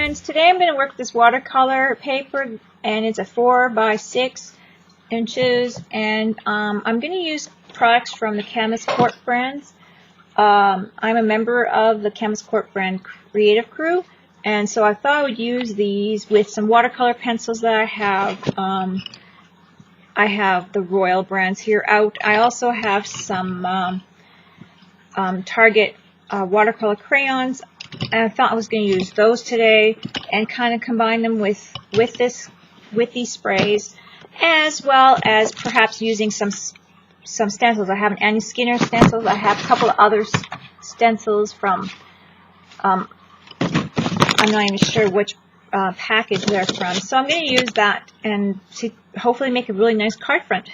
friends, today I'm going to work with this watercolor paper, and it's a 4 by 6 inches, and I'm going to use products from the Chemist Corp brands. I'm a member of the Chemist Corp brand creative crew, and so I thought I would use these with some watercolor pencils that I have. I have the Royal brands here out. I also have some Target watercolor crayons. And I thought I was going to use those today and kind of combine them with these sprays, as well as perhaps using some stencils. I have an Annie Skinner stencils. I have a couple of other stencils from I'm not even sure which package they're from. So I'm going to use that and to hopefully make a really nice card front.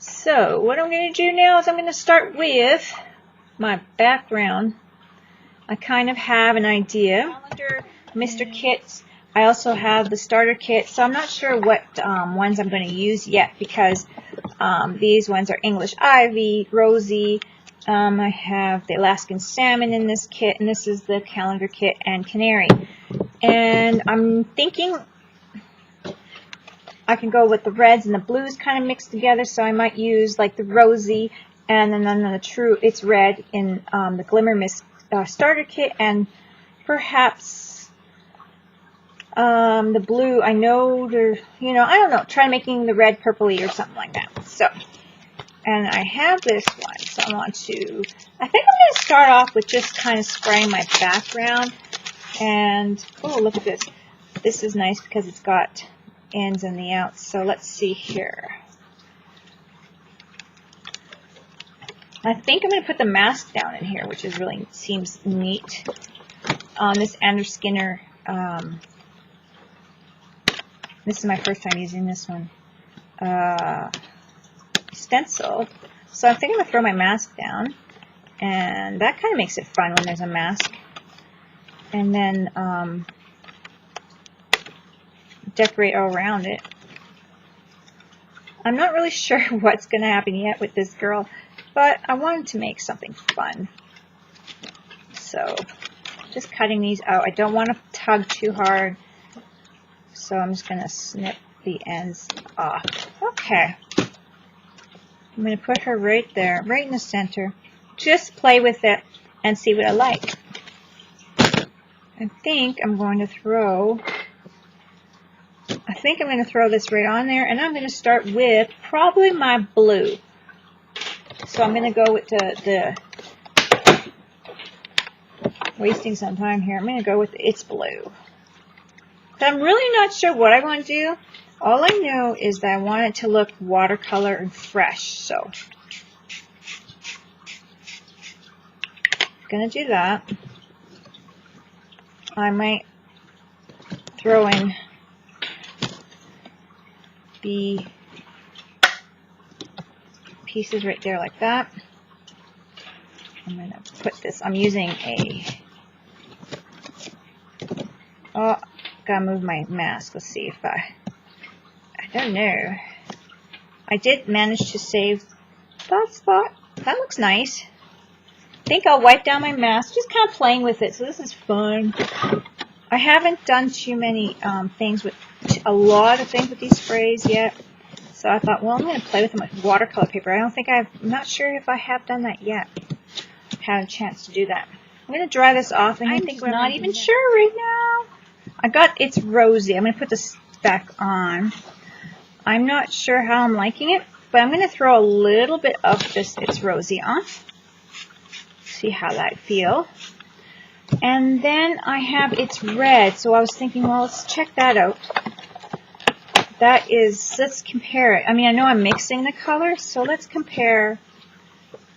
So what I'm going to do now is I'm going to start with my background. I kind of have an idea. Under Mr. Kits, I also have the starter kit, so I'm not sure what ones I'm going to use yet, because these ones are English Ivy, Rosie. I have the Alaskan Salmon in this kit, and this is the calendar kit and Canary. And I'm thinking I can go with the reds and the blues kind of mixed together, so I might use like the Rosie and then the True It's Red in the Glimmer Mist starter kit, and perhaps the blue. I know they're, I don't know, try making the red purpley or something like that. So, and I have this one, so I think I'm going to start off with just kind of spraying my background. And oh, look at this. This is nice because it's got ends and the outs. So let's see here. I think I'm going to put the mask down in here, which is really seems neat. This Annie Skinner, this is my first time using this one, stencil. So I think I'm going to throw my mask down, and that kind of makes it fun when there's a mask. And then decorate all around it. I'm not really sure what's going to happen yet with this girl, but I wanted to make something fun. So just cutting these out. I don't want to tug too hard, so I'm just going to snip the ends off. Okay. I'm going to put her right there, right in the center. Just play with it and see what I like. I think I'm going to throw this right on there, and I'm going to start with probably my blue. So I'm going to go with the wasting some time here. I'm going to go with It's Blue. So I'm really not sure what I want to do. All I know is that I want it to look watercolor and fresh. So I'm going to do that. I might throw in the pieces right there like that. I'm going to put this, I'm using gotta move my mask. Let's see if I don't know. I did manage to save that spot. That looks nice. I think I'll wipe down my mask, just kind of playing with it, so this is fun. I haven't done too many things with, a lot of things with these sprays yet, so I thought, well, I'm going to play with them with watercolor paper. I'm not sure if I have done that yet. Had a chance to do that. I'm going to dry this off, and I'm not even sure right now. I got It's Rosie. I'm going to put this back on. I'm not sure how I'm liking it, but I'm going to throw a little bit of this It's Rosie on. See how that feels. And then I have It's Red, so I was thinking, well, let's check that out. That is, let's compare it. I mean, I know I'm mixing the colors, so let's compare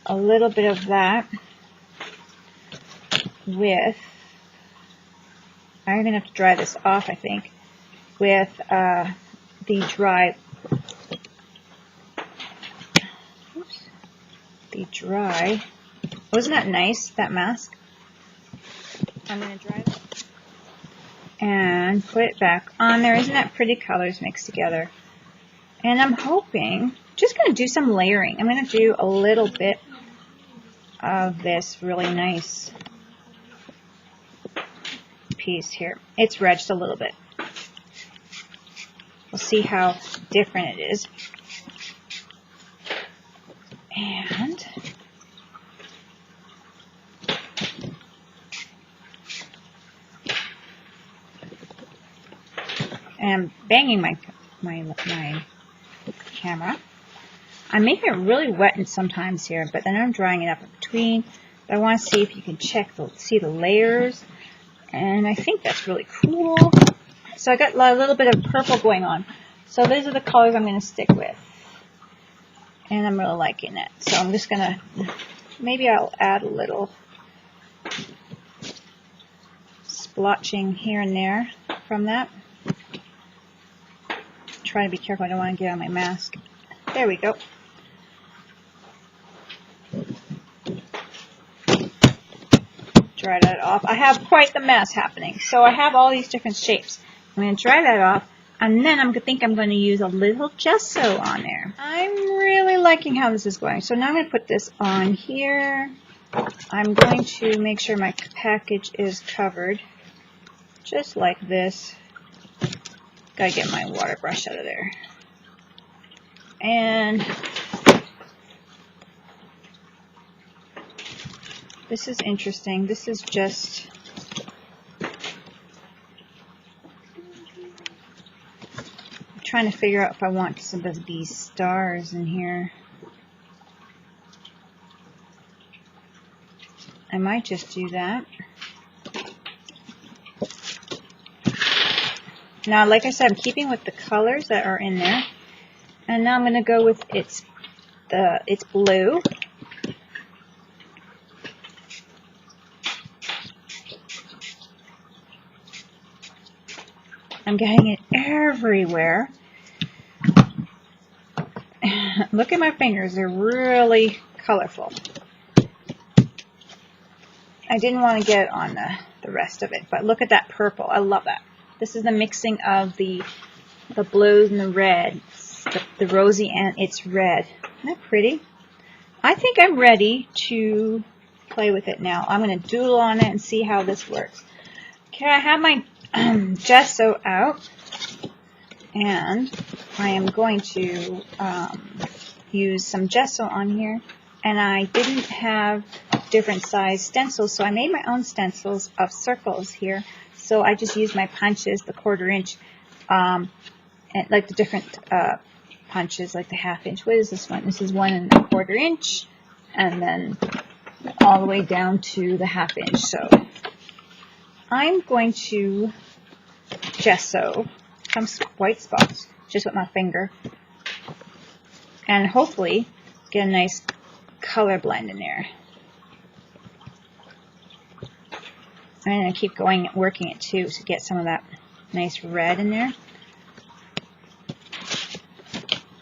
a little bit of that with, I'm going to have to dry this off, I think, with the dry, wasn't that nice, that mask? I'm going to dry that and put it back on there. Isn't that pretty colors mixed together? And I'm hoping, just going to do some layering. I'm going to do a little bit of this really nice piece here. It's red just a little bit. We'll see how different it is. And I'm banging my camera. I'm making it really wet sometimes here, but then I'm drying it up in between. But I want to see if you can see the layers. And I think that's really cool. So I got a little bit of purple going on. So these are the colors I'm going to stick with. And I'm really liking it. So I'm just going to, maybe I'll add a little splotching here and there from that. Try to be careful, I don't want to get on my mask. There we go. Dry that off. I have quite the mess happening. So I have all these different shapes. I'm going to dry that off, and then I think I'm going to use a little gesso on there. I'm really liking how this is going. So now I'm going to put this on here. I'm going to make sure my package is covered, just like this. Gotta get my water brush out of there. And this is interesting. This is just I'm trying to figure out if I want some of these stars in here. I might just do that. Now, like I said, I'm keeping with the colors that are in there. And now I'm going to go with its blue. I'm getting it everywhere. Look at my fingers. They're really colorful. I didn't want to get it on the rest of it, but look at that purple. I love that. This is the mixing of the blues and the reds, the rosy and its red. Isn't that pretty? I think I'm ready to play with it now. I'm going to doodle on it and see how this works. Okay, I have my gesso out, and I am going to use some gesso on here. And I didn't have different size stencils, so I made my own stencils of circles here. So I just used my punches, the 1/4 inch, and like the different punches, like the 1/2 inch. What is this one? This is 1 1/4 inch, and then all the way down to the 1/2 inch. So I'm going to gesso some white spots just with my finger, and hopefully get a nice color blend in there. I'm going to keep going and working it too to get some of that nice red in there.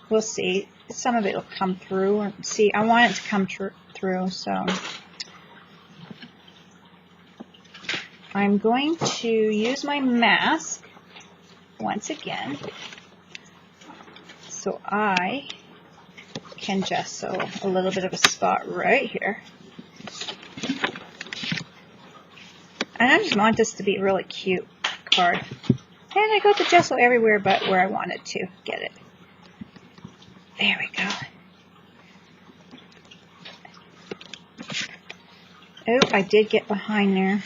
We'll see. Some of it will come through. See, I want it to come through, so I'm going to use my mask once again so I can gesso a little bit of a spot right here. And I just want this to be a really cute card. And I got the gesso everywhere but where I wanted to get it. There we go. Oh, I did get behind there.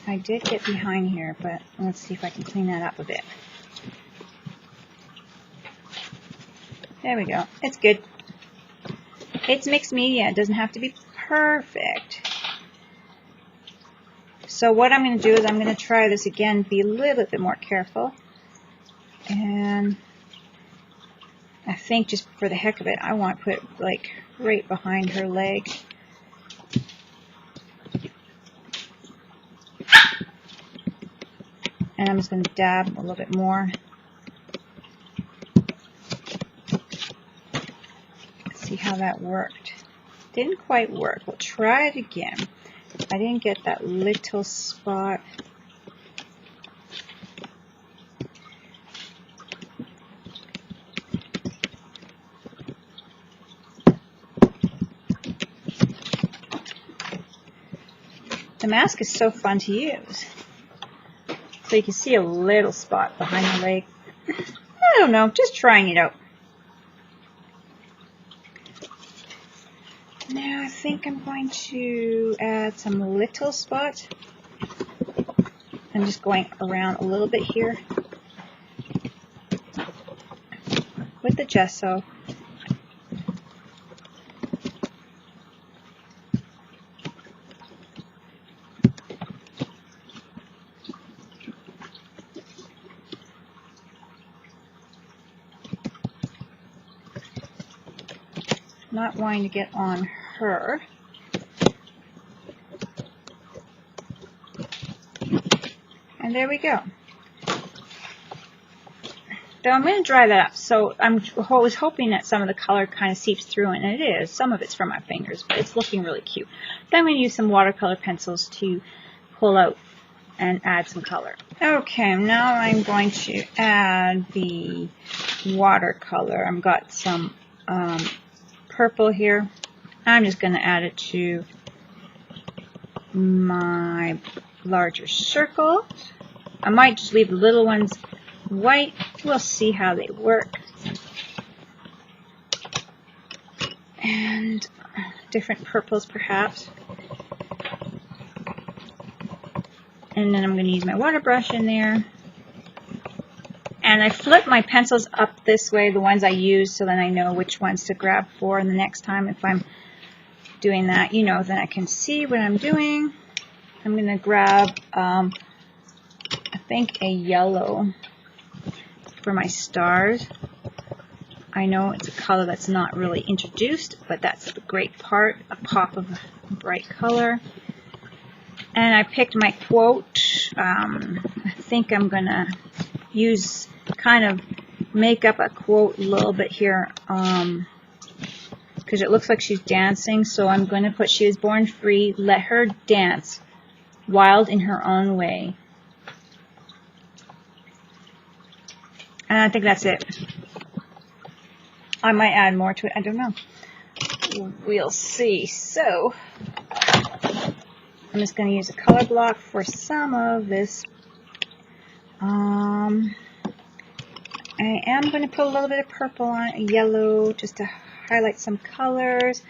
I did get behind here, but let's see if I can clean that up a bit. There we go. It's good. It's mixed media. It doesn't have to be perfect. So what I'm going to do is I'm going to try this again, be a little bit more careful. And I think just for the heck of it, I want to put it like right behind her leg. And I'm just going to dab a little bit more. See how that worked. Didn't quite work. We'll try it again. I didn't get that little spot. mask is so fun to use. So you can see a little spot behind the leg. I don't know, just trying it out. Now I think I'm going to add some little spots. I'm just going around a little bit here with the gesso. Not wanting to get on her. And there we go. So I'm going to dry that up. So I was hoping that some of the color kind of seeps through, and it is. Some of it's from my fingers, but it's looking really cute. Then I'm going to use some watercolor pencils to pull out and add some color. Okay, now I'm going to add the watercolor. I've got some purple here. I'm just going to add it to my larger circle. I might just leave the little ones white. We'll see how they work. And different purples perhaps. And then I'm going to use my water brush in there. And I flip my pencils up this way, the ones I use, so then I know which ones to grab for. And the next time if I'm doing that, you know, then I can see what I'm doing. I'm going to grab, I think, a yellow for my stars. I know it's a color that's not really introduced, but that's the great part, a pop of bright color. And I picked my quote. I think I'm going to use, kind of make up a quote a little bit here, because it looks like she's dancing. So I'm going to put, "She was born free, let her dance, wild in her own way." And I think that's it. I might add more to it. I don't know. We'll see. So I'm just going to use a color block for some of this. I am going to put a little bit of purple on it, yellow, just to highlight some colors,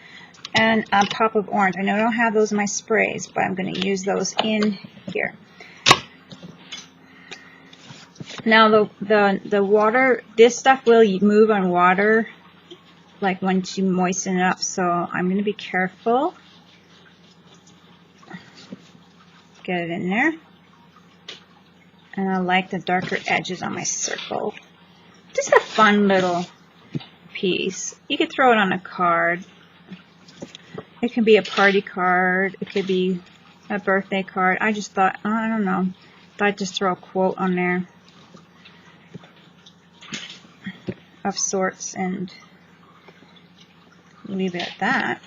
and a pop of orange. I know I don't have those in my sprays, but I'm going to use those in here. Now the water, this stuff will move on water, like once you moisten it up, so I'm going to be careful. Get it in there. And I like the darker edges on my circle. Just a fun little piece. You could throw it on a card. It can be a party card. It could be a birthday card. I just thought, I don't know, thought I'd just throw a quote on there of sorts and leave it at that.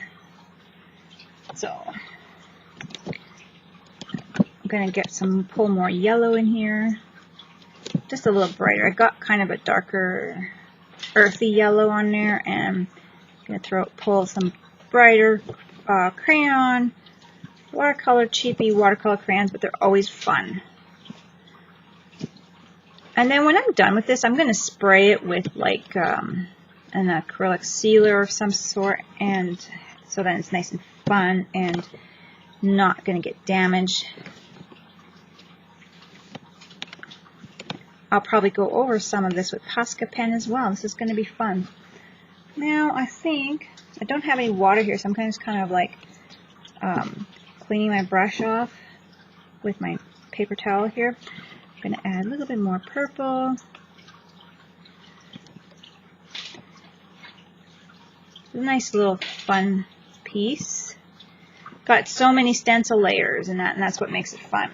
So I'm going to get pull more yellow in here. Just a little brighter. I got kind of a darker earthy yellow on there, and I'm going to pull some brighter crayon, watercolor, cheapy watercolor crayons, but they're always fun. And then when I'm done with this, I'm going to spray it with like an acrylic sealer of some sort, and so that it's nice and fun and not going to get damaged. I'll probably go over some of this with Posca pen as well. This is going to be fun. Now I think I don't have any water here, so I'm just kind of like cleaning my brush off with my paper towel here. I'm going to add a little bit more purple. It's a nice little fun piece. Got so many stencil layers and that's what makes it fun.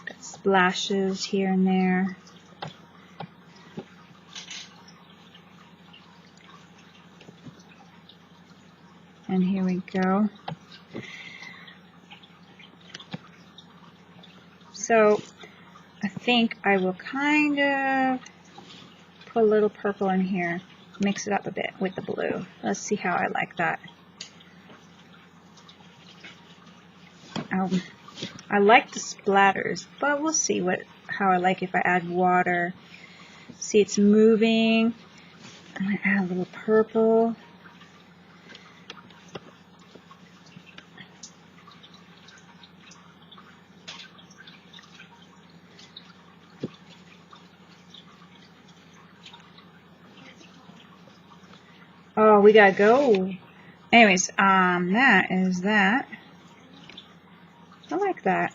Got splashes here and there. And here we go. So I think I will kind of put a little purple in here, mix it up a bit with the blue. Let's see how I like that. I like the splatters, but we'll see how I like if I add water. See, it's moving. I'm going to add a little purple. Oh, we gotta go. Anyways, that is that. I like that.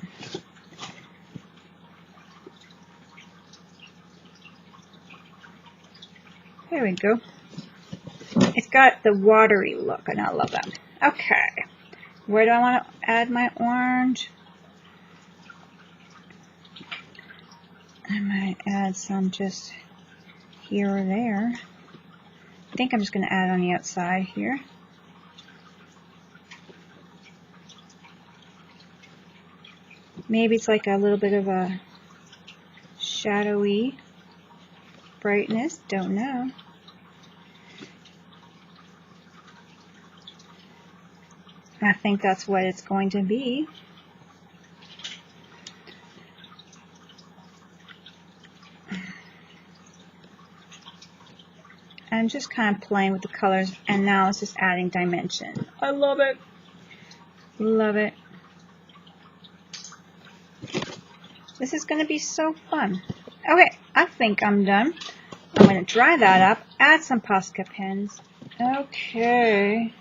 There we go. It's got the watery look, and I love that. Okay. Where do I want to add my orange? I might add some just here or there. I think I'm just going to add on the outside here. Maybe it's like a little bit of a shadowy brightness, don't know. I think that's what it's going to be. I'm just kind of playing with the colors, and now it's just adding dimension. I love it. Love it. This is going to be so fun. Okay, I think I'm done. I'm going to dry that up, add some Posca pens. Okay.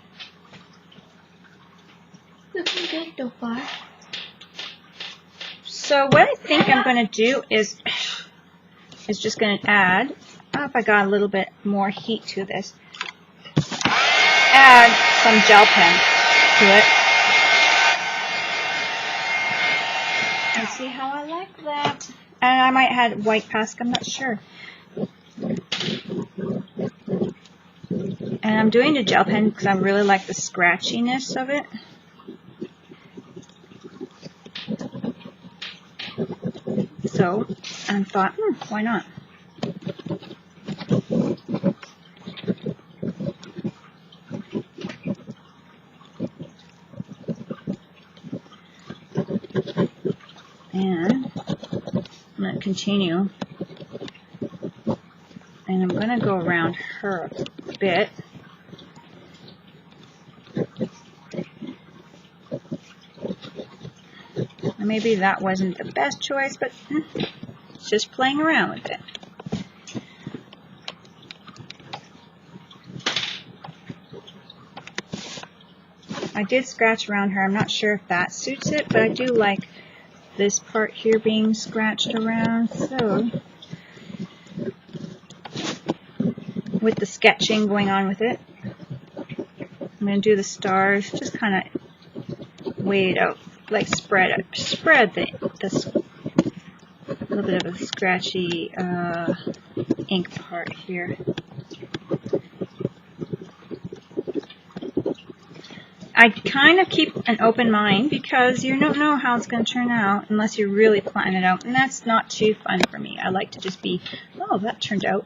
Looking good so far. So what I think I'm going to do is just going to add, I don't know if I got a little bit more heat to this, add some gel pen to it. And see how I like that. And I might add white Posca, I'm not sure. And I'm doing the gel pen because I really like the scratchiness of it. So I thought, why not? And I'm going to continue. And I'm going to go around her a bit. Maybe that wasn't the best choice, but it's just playing around with it. I did scratch around her. I'm not sure if that suits it, but I do like this part here being scratched around. So, with the sketching going on with it, I'm going to do the stars, just kind of wait it out. Like spread the little bit of a scratchy ink part here. I kind of keep an open mind because you don't know how it's going to turn out unless you really plan it out, and that's not too fun for me. I like to just be, oh, that turned out,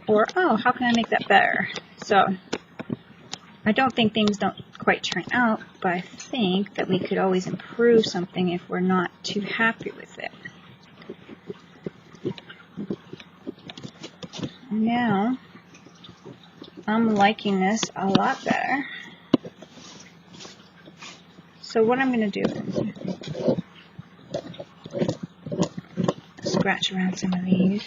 or oh, how can I make that better? So I don't think things don't quite turn out, but I think that we could always improve something if we're not too happy with it. Now, I'm liking this a lot better. So what I'm going to do is scratch around some of these.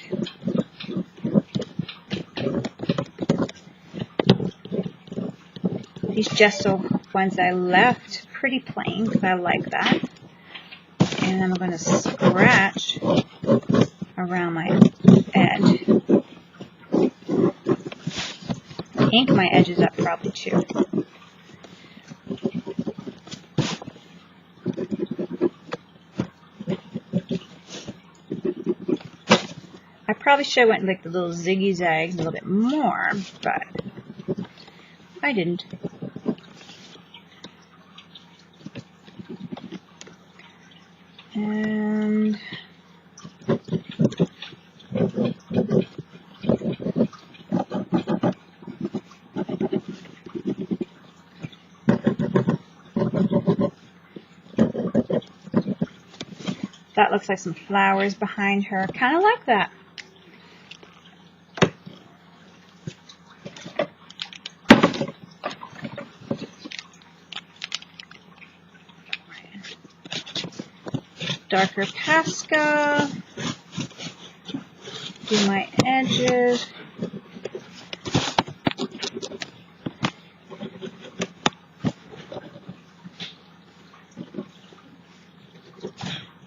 These gesso ones I left pretty plain because I like that. And I'm going to scratch around my edge. Ink my edges up probably too. I probably should have went like the little ziggy zags a little bit more, but I didn't. And That looks like some flowers behind her. Kind of like that. Darker pastel. Do my edges.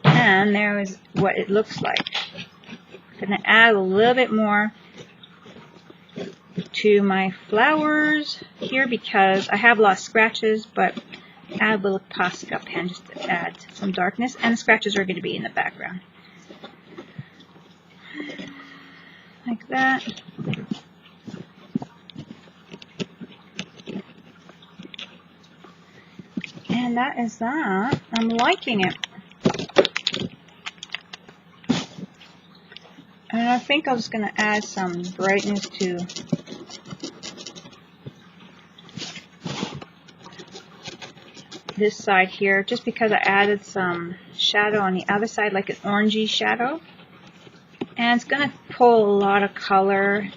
And there is what it looks like. I'm going to add a little bit more to my flowers here because I have a lot of scratches, but add a little Posca pen just to add some darkness, and the scratches are going to be in the background. Like that. And that is that. I'm liking it. And I think I'm just going to add some brightness to this side here, just because I added some shadow on the other side, like an orangey shadow. And it's going to pull a lot of color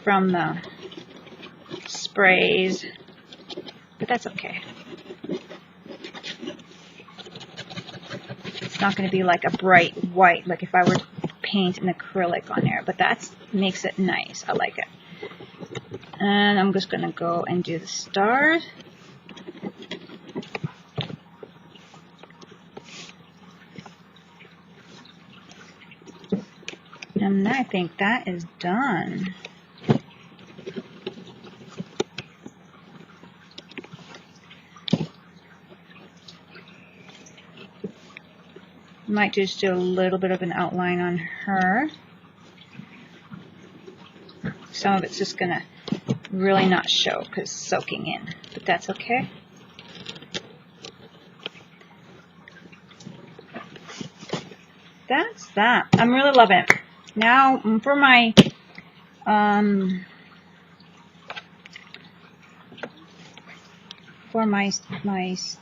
from the sprays, but that's okay. It's not going to be like a bright white, like if I were to paint an acrylic on there, but that makes it nice. I like it. And I'm just going to go and do the stars. And I think that is done. Might just do a little bit of an outline on her. Some of it's just going to really not show because it's soaking in, but that's okay. That's that. I'm really loving it. Now for my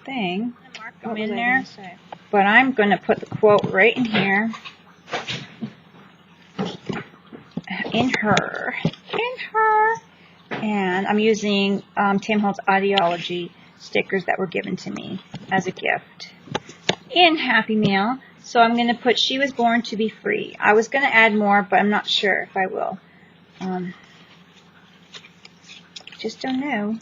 thing, mark them in there. But I'm going to put the quote right in here. In her. And I'm using Tim Holtz Ideology stickers that were given to me as a gift in Happy Meal. So I'm going to put She Was Born to Be Free. I was going to add more, but I'm not sure if I will. Just don't know.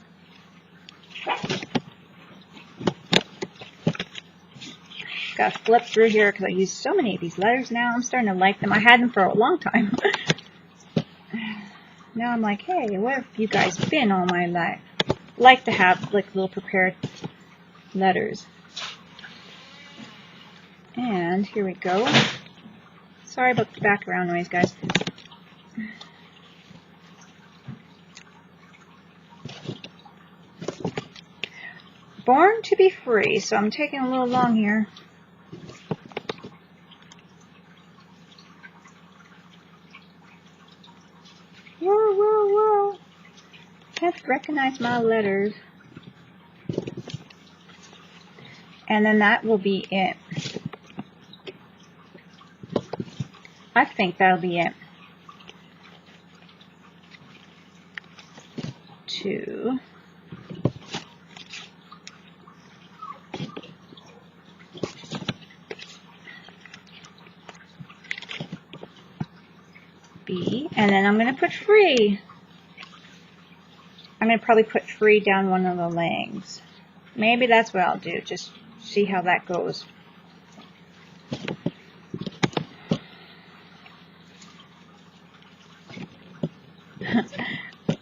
Got to flip through here because I use so many of these letters now. I'm starting to like them. I had them for a long time. Now I'm like, hey, where have you guys been all my life? Like to have like little prepared letters. And here we go. Sorry about the background noise, guys. Born to be free. So I'm taking a little long here. Whoa, whoa, whoa. Can't recognize my letters. And then that will be it. I think that'll be it. Two. B. And then I'm going to put free. I'm going to probably put free down one of the legs. Maybe that's what I'll do. Just see how that goes.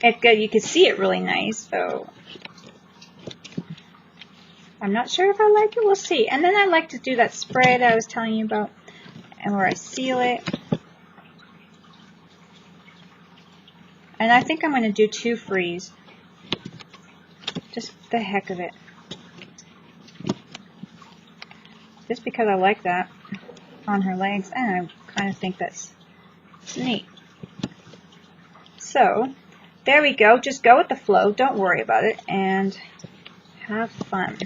It's good. You can see it really nice, so I'm not sure if I like it. We'll see. And then I like to do that spray that I was telling you about, and where I seal it. And I think I'm going to do 2 frees. Just the heck of it. Just because I like that on her legs, and I kind of think that's neat. So, there we go. Just go with the flow. Don't worry about it, and have fun.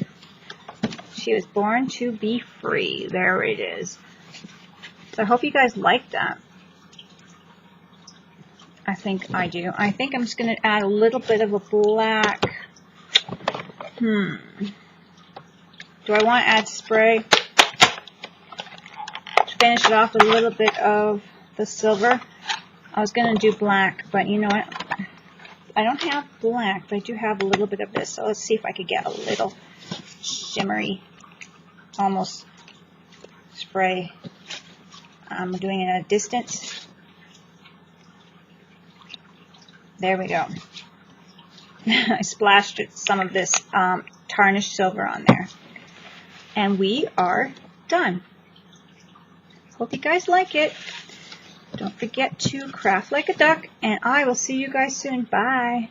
She was born to be free. There it is. So I hope you guys like that. I think I do. I think I'm just going to add a little bit of a black. Do I want to add spray? To finish it off with a little bit of the silver. I was going to do black, but you know what? I don't have black, but I do have a little bit of this. So let's see if I could get a little shimmery, almost spray. I'm doing it at a distance. There we go. I splashed some of this tarnished silver on there. And we are done. Hope you guys like it. Don't forget to craft like a duck, and I will see you guys soon. Bye.